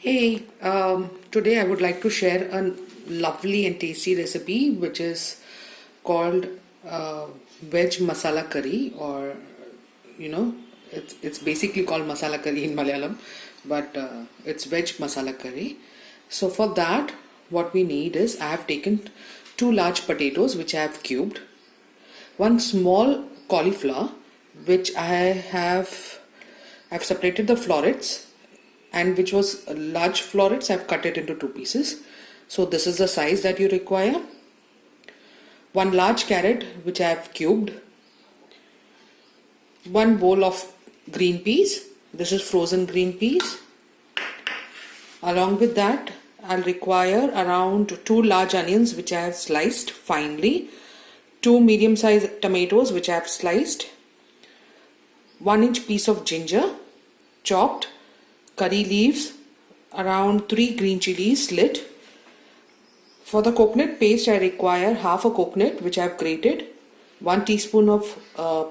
Hey, today I would like to share a lovely and tasty recipe which is called Veg Masala Curry, or it's basically called Masala Curry in Malayalam, but it's Veg Masala Curry. So for that, what we need is I have taken two large potatoes which I have cubed, one small cauliflower which I've separated the florets, and which was large florets. I've cut it into two pieces. So this is the size that you require. One large carrot which I have cubed. One bowl of green peas. This is frozen green peas. Along with that, I'll require around two large onions which I have sliced finely. Two medium-sized tomatoes which I have sliced. 1-inch piece of ginger chopped. Curry leaves, around 3 green chilies slit. For the coconut paste, I require half a coconut which I have grated, 1 teaspoon of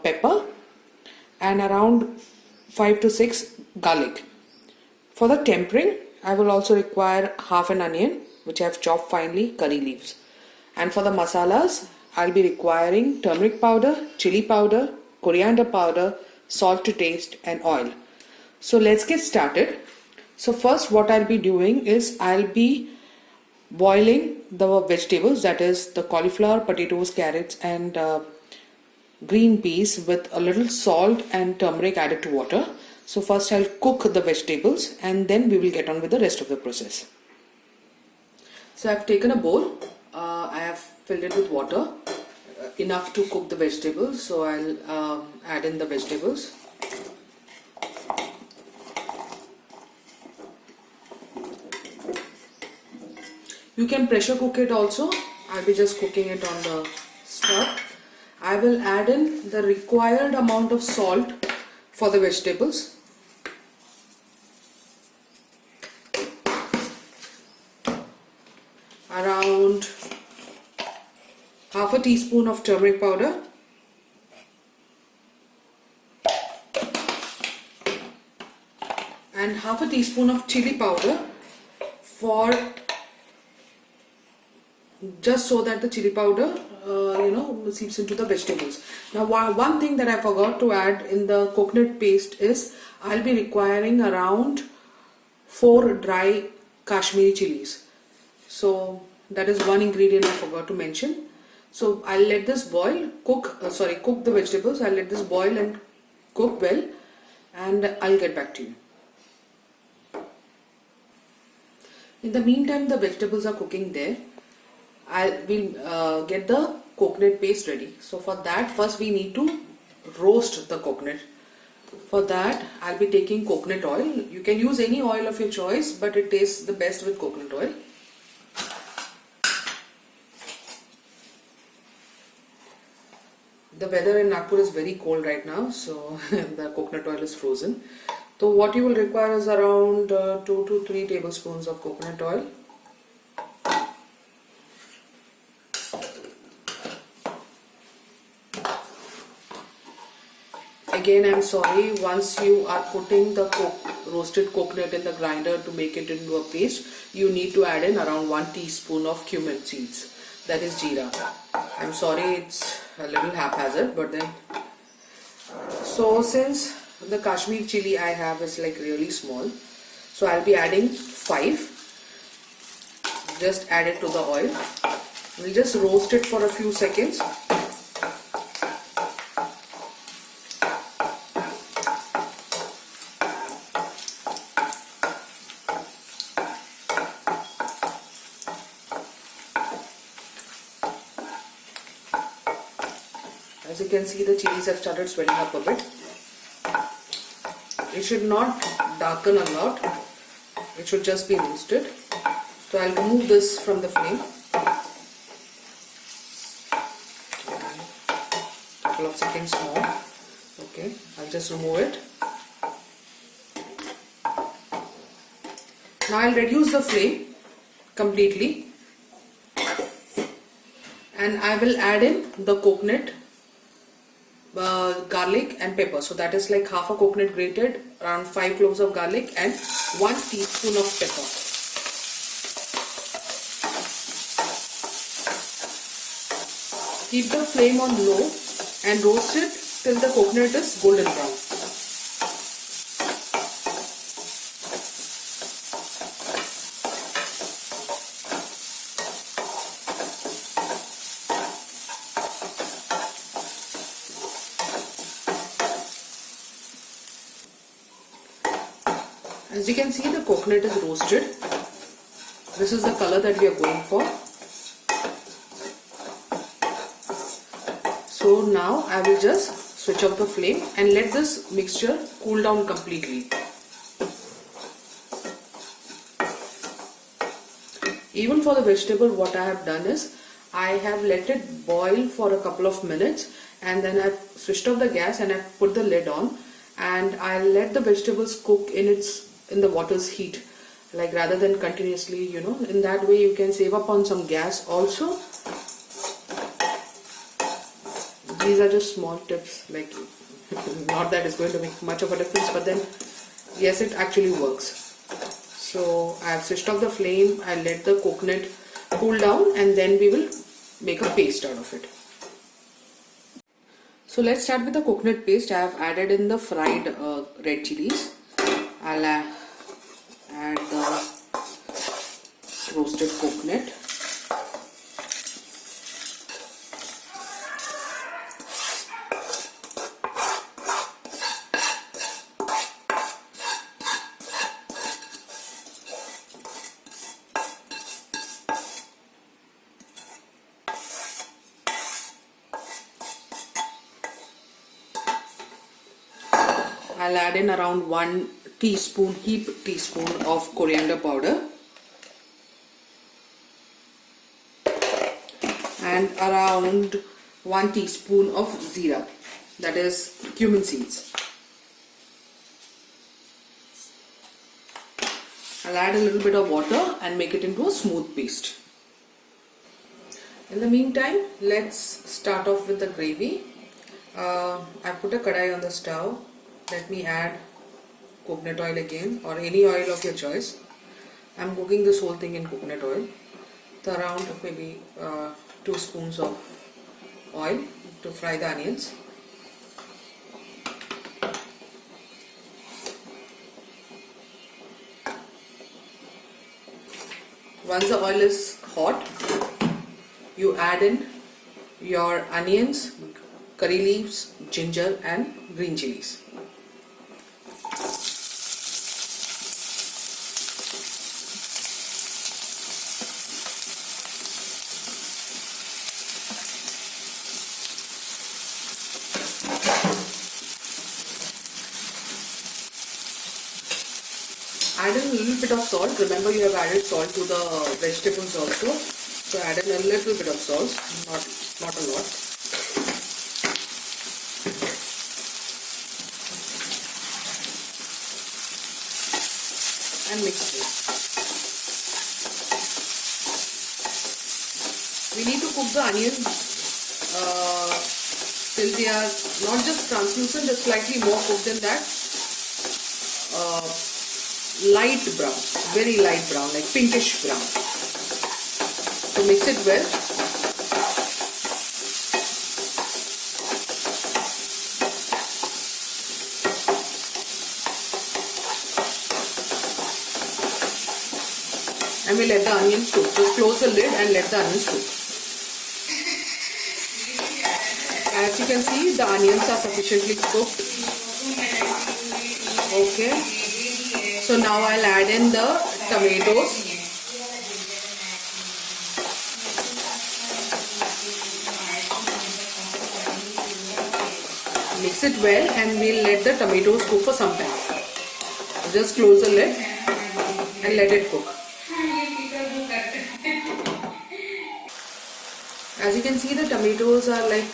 pepper, and around 5 to 6 garlic. For the tempering, I will also require half an onion which I have chopped finely, curry leaves. And for the masalas, I'll be requiring turmeric powder, chili powder, coriander powder, salt to taste, and oil. So let's get started. So first what I'll be doing is I'll be boiling the vegetables, that is the cauliflower, potatoes, carrots and green peas with a little salt and turmeric added to water. So first I'll cook the vegetables and then we will get on with the rest of the process. So I've taken a bowl, I have filled it with water, enough to cook the vegetables. So I'll add in the vegetables. You can pressure cook it also. I'll be just cooking it on the stove. I will add in the required amount of salt for the vegetables. Around half a teaspoon of turmeric powder. And half a teaspoon of chili powder, for just so that the chili powder seeps into the vegetables. Now one thing that I forgot to add in the coconut paste is I'll be requiring around 4 dry Kashmiri chilies. So that is one ingredient I forgot to mention. So I'll let this boil, cook the vegetables. I'll let this boil and cook well, and I'll get back to you. In the meantime, the vegetables are cooking there. We'll get the coconut paste ready. So for that, first we need to roast the coconut. For that, I'll be taking coconut oil. You can use any oil of your choice, but it tastes the best with coconut oil. The weather in Nagpur is very cold right now, so the coconut oil is frozen. So what you will require is around 2 to 3 tablespoons of coconut oil. Again, I'm sorry, once you are putting the roasted coconut in the grinder to make it into a paste, you need to add in around 1 teaspoon of cumin seeds, that is jeera. I'm sorry, it's a little haphazard, but then, so since the Kashmir chili I have is like really small, so I'll be adding 5. Just add it to the oil. We'll just roast it for a few seconds. As you can see, the chilies have started swelling up a bit. It should not darken a lot. It should just be roasted. So I'll remove this from the flame. Couple of seconds more. Okay, I'll just remove it. Now I'll reduce the flame completely. And I will add in the coconut garlic and pepper. So that is like half a coconut grated, around 5 cloves of garlic and 1 teaspoon of pepper. Keep the flame on low and roast it till the coconut is golden brown. As you can see, the coconut is roasted. This is the color that we are going for. So now I will just switch off the flame and let this mixture cool down completely. Even for the vegetable, what I have done is I have let it boil for a couple of minutes, and then I've switched off the gas and I've put the lid on, and I'll let the vegetables cook in the water's heat, like rather than continuously, in that way you can save up on some gas also. These are just small tips, like not that it's going to make much of a difference, but then yes, it actually works. So I have switched off the flame, I let the coconut cool down, and then we will make a paste out of it. So let's start with the coconut paste. I have added in the fried red chilies. I'll add the roasted coconut. I'll add in around 1 teaspoon, heap teaspoon of coriander powder and around 1 teaspoon of zira, that is cumin seeds. I'll add a little bit of water and make it into a smooth paste. In the meantime, let's start off with the gravy. I put a kadai on the stove. Let me add coconut oil again, or any oil of your choice. I'm cooking this whole thing in coconut oil. So around maybe 2 spoons of oil to fry the onions. Once the oil is hot, you add in your onions, curry leaves, ginger and green chilies. Add in a little bit of salt. Remember, you have added salt to the vegetables also. So add in a little bit of salt, not a lot. And mix it. We need to cook the onions till they are not just translucent, but slightly more cooked than that. Light brown, very light brown, like pinkish brown. So mix it well. And we let the onions cook. Just close the lid and let the onions cook. As you can see, the onions are sufficiently cooked. Okay. So now I'll add in the tomatoes. Mix it well and we'll let the tomatoes cook for some time. Just close the lid and let it cook. As you can see, the tomatoes are like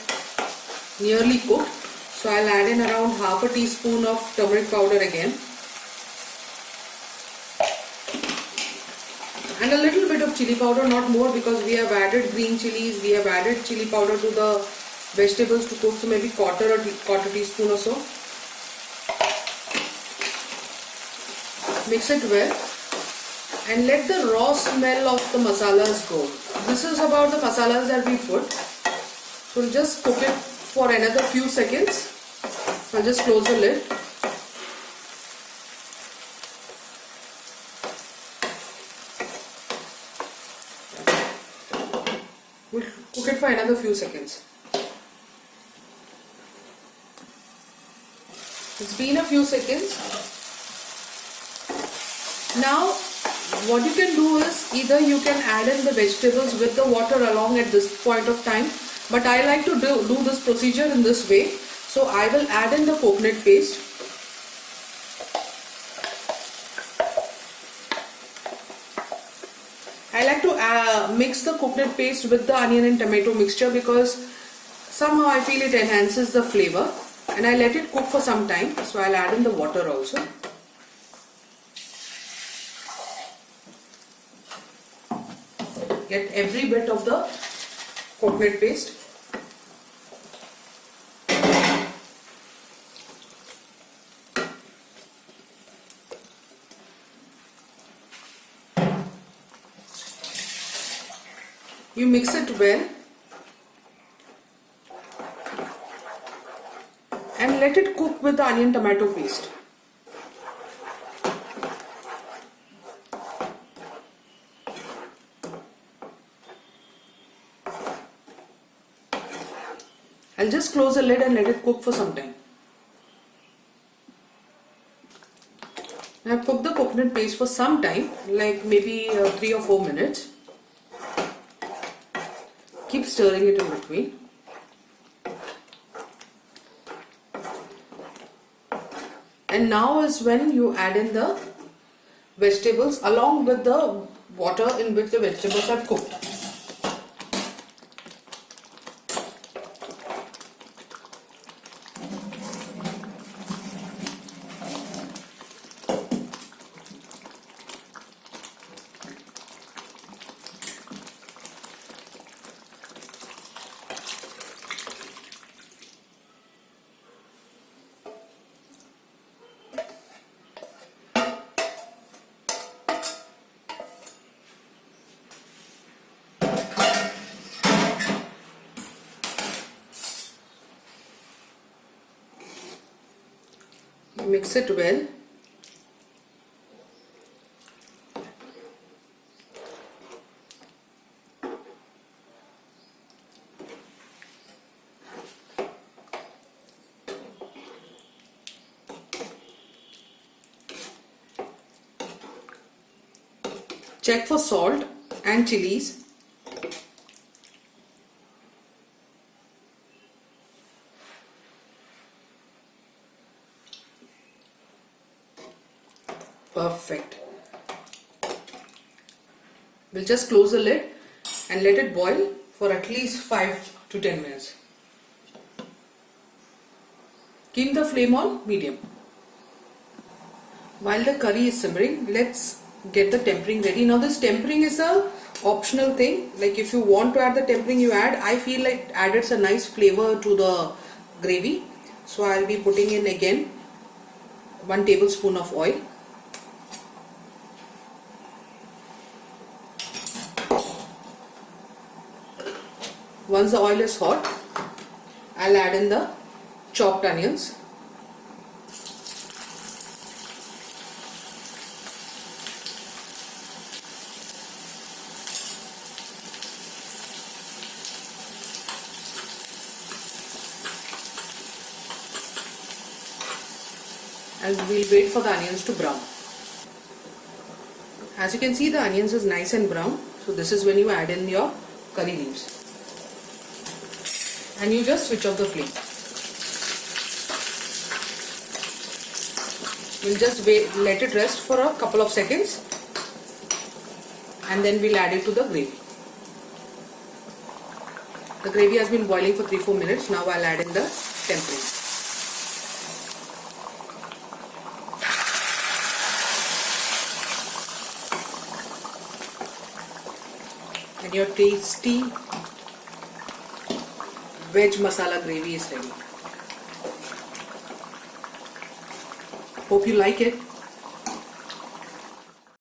nearly cooked. So I'll add in around half a teaspoon of turmeric powder again. And a little bit of chili powder, not more, because we have added green chilies, we have added chili powder to the vegetables to cook, so maybe quarter teaspoon or so. Mix it well and let the raw smell of the masalas go. This is about the masalas that we put. So we'll just cook it for another few seconds. I'll just close the lid. We'll cook it for another few seconds. It's been a few seconds. Now what you can do is either you can add in the vegetables with the water along at this point of time, but I like to do this procedure in this way. So I will add in the coconut paste. I like to mix the coconut paste with the onion and tomato mixture because somehow I feel it enhances the flavor, and I let it cook for some time. So I'll add in the water also. Get every bit of the coconut paste. You mix it well and let it cook with the onion tomato paste. I'll just close the lid and let it cook for some time. I've cooked the coconut paste for some time, like maybe 3 or 4 minutes. Keep stirring it in between. And now is when you add in the vegetables along with the water in which the vegetables are cooked. Mix it well. Check for salt and chilies. Perfect. We'll just close the lid and let it boil for at least 5 to 10 minutes. Keep the flame on medium. While the curry is simmering, let's get the tempering ready. Now this tempering is a optional thing. Like if you want to add the tempering, you add. I feel like it adds a nice flavor to the gravy. So I'll be putting in again 1 tablespoon of oil. Once the oil is hot, I'll add in the chopped onions. And we'll wait for the onions to brown. As you can see, the onions is nice and brown. So this is when you add in your curry leaves. And you just switch off the flame. We'll just wait, let it rest for a couple of seconds, and then we'll add it to the gravy. The gravy has been boiling for 3-4 minutes. Now I'll add in the tempering. And your tasty veg masala gravy is ready. Hope you like it.